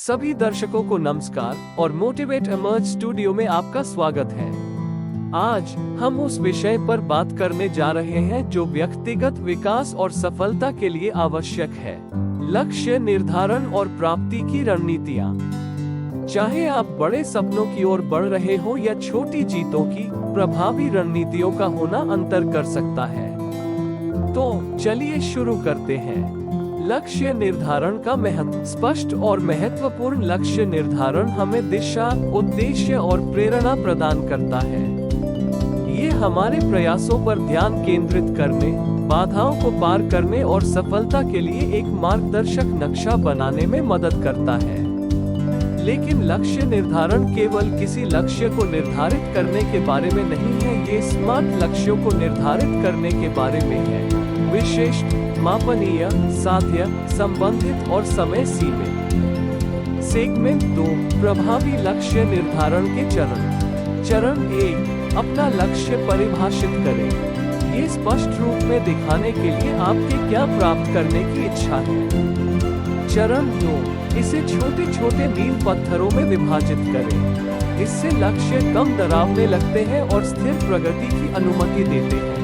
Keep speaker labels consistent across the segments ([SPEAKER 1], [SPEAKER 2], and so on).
[SPEAKER 1] सभी दर्शकों को नमस्कार और मोटिवेट इमर्ज स्टूडियो में आपका स्वागत है। आज हम उस विषय पर बात करने जा रहे हैं जो व्यक्तिगत विकास और सफलता के लिए आवश्यक है, लक्ष्य निर्धारण और प्राप्ति की रणनीतियाँ। चाहे आप बड़े सपनों की ओर बढ़ रहे हो या छोटी जीतों की, प्रभावी रणनीतियों का होना अंतर कर सकता है। तो चलिए शुरू करते हैं। लक्ष्य निर्धारण का महत्व। स्पष्ट और महत्वपूर्ण लक्ष्य निर्धारण हमें दिशा, उद्देश्य और प्रेरणा प्रदान करता है। ये हमारे प्रयासों पर ध्यान केंद्रित करने, बाधाओं को पार करने और सफलता के लिए एक मार्गदर्शक नक्शा बनाने में मदद करता है। लेकिन लक्ष्य निर्धारण केवल किसी लक्ष्य को निर्धारित करने के बारे में नहीं है, ये स्मार्ट लक्ष्यों को निर्धारित करने के बारे में है। विशिष्ट, मापनीय, साध्य, संबंधित और समय सीमित। सेगमेंट 2, प्रभावी लक्ष्य निर्धारण के चरण। चरण 1, अपना लक्ष्य परिभाषित करें। ये स्पष्ट रूप में दिखाने के लिए आपके क्या प्राप्त करने की इच्छा है। चरण 2, इसे छोटे छोटे मील पत्थरों में विभाजित करें। इससे लक्ष्य कम डरावने लगते हैं और स्थिर प्रगति की अनुमति देते हैं।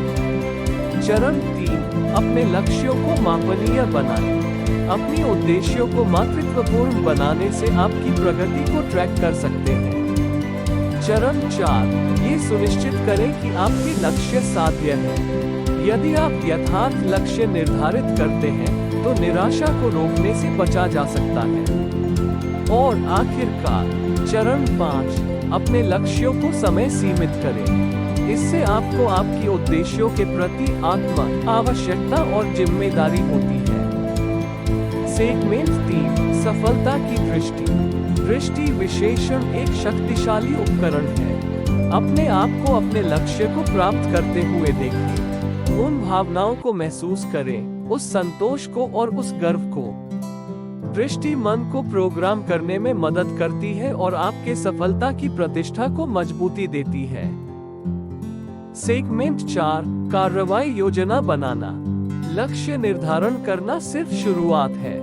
[SPEAKER 1] चरण 3, अपने लक्ष्यों को मापनीय बनाएं। अपने उद्देश्यों को मातृत्वपूर्ण बनाने से आपकी प्रगति को ट्रैक कर सकते हैं। चरण 4, ये सुनिश्चित करें कि आपके लक्ष्य साध्य हैं। यदि आप यथार्थ लक्ष्य निर्धारित करते हैं, तो निराशा को रोकने से बचा जा सकता है। और आखिरकार चरण 5, अपने लक्ष्यों को समय सीमित करें। इससे आपको आपकी उद्देश्यों के प्रति आवश्यकता और जिम्मेदारी होती है। सेगमेंट 3, सफलता की दृष्टि। दृष्टि विशेषण एक शक्तिशाली उपकरण है। अपने आप को अपने लक्ष्य को प्राप्त करते हुए देखें। उन भावनाओं को महसूस करें, उस संतोष को और उस गर्व को। दृष्टि मन को प्रोग्राम करने में मदद करती है और आपके सफलता की प्रतिष्ठा को मजबूती देती है। सेगमेंट 4, कार्रवाई योजना बनाना। लक्ष्य निर्धारण करना सिर्फ शुरुआत है।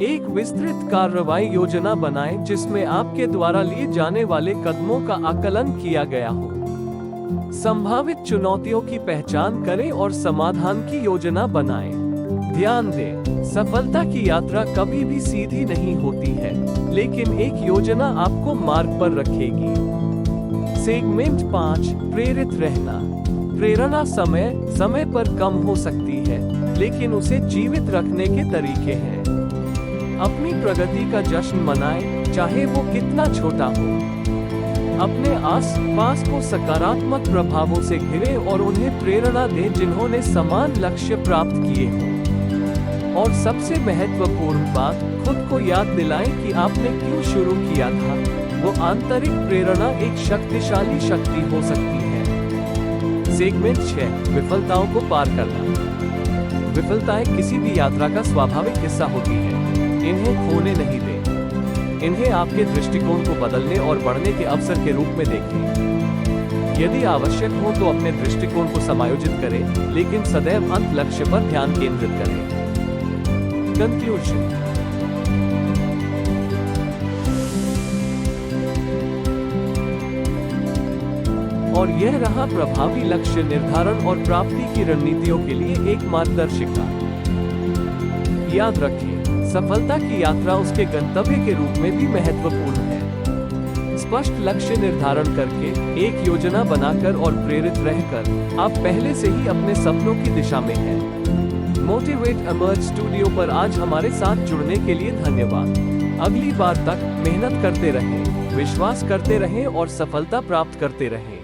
[SPEAKER 1] एक विस्तृत कार्रवाई योजना बनाएं जिसमें आपके द्वारा लिए जाने वाले कदमों का आकलन किया गया हो। संभावित चुनौतियों की पहचान करें और समाधान की योजना बनाएं। ध्यान दें, सफलता की यात्रा कभी भी सीधी नहीं होती है, लेकिन एक योजना आपको मार्ग पर रखेगी। सेगमेंट 5, प्रेरित रहना। प्रेरणा समय पर कम हो सकती है, लेकिन उसे जीवित रखने के तरीके हैं। अपनी प्रगति का जश्न मनाएं, चाहे वो कितना छोटा हो। अपने आस-पास को सकारात्मक प्रभावों से घिरें और उन्हें प्रेरणा दें जिन्होंने समान लक्ष्य प्राप्त किए हों। और सबसे महत्वपूर्ण बात, खुद को याद दिलाएं कि आपने क्यों शुरू किया था। वो आंतरिक प्रेरणा एक शक्तिशाली शक्ति हो सकती है। सेगमेंट 6, विफलताओं को पार करना। विफलताएं किसी भी यात्रा का स्वाभाविक हिस्सा होती हैं। इन्हें खोने नहीं दें। इन्हें आपके दृष्टिकोण को बदलने और बढ़ने के अवसर के रूप में देखें। यदि आवश्यक हो तो अपने दृष्टिकोण को समायोजित करें, लेकिन सदैव अंत लक्ष्य पर ध्यान केंद्रित करें। कंक्लूजन। और यह रहा प्रभावी लक्ष्य निर्धारण और प्राप्ति की रणनीतियों के लिए एक मार्गदर्शिका। याद रखें, सफलता की यात्रा उसके गंतव्य के रूप में भी महत्वपूर्ण है। स्पष्ट लक्ष्य निर्धारण करके, एक योजना बनाकर और प्रेरित रहकर, आप पहले से ही अपने सपनों की दिशा में हैं। मोटिवेट इमर्ज स्टूडियो पर आज हमारे साथ जुड़ने के लिए धन्यवाद। अगली बार तक मेहनत करते रहें, विश्वास करते रहें और सफलता प्राप्त करते रहें।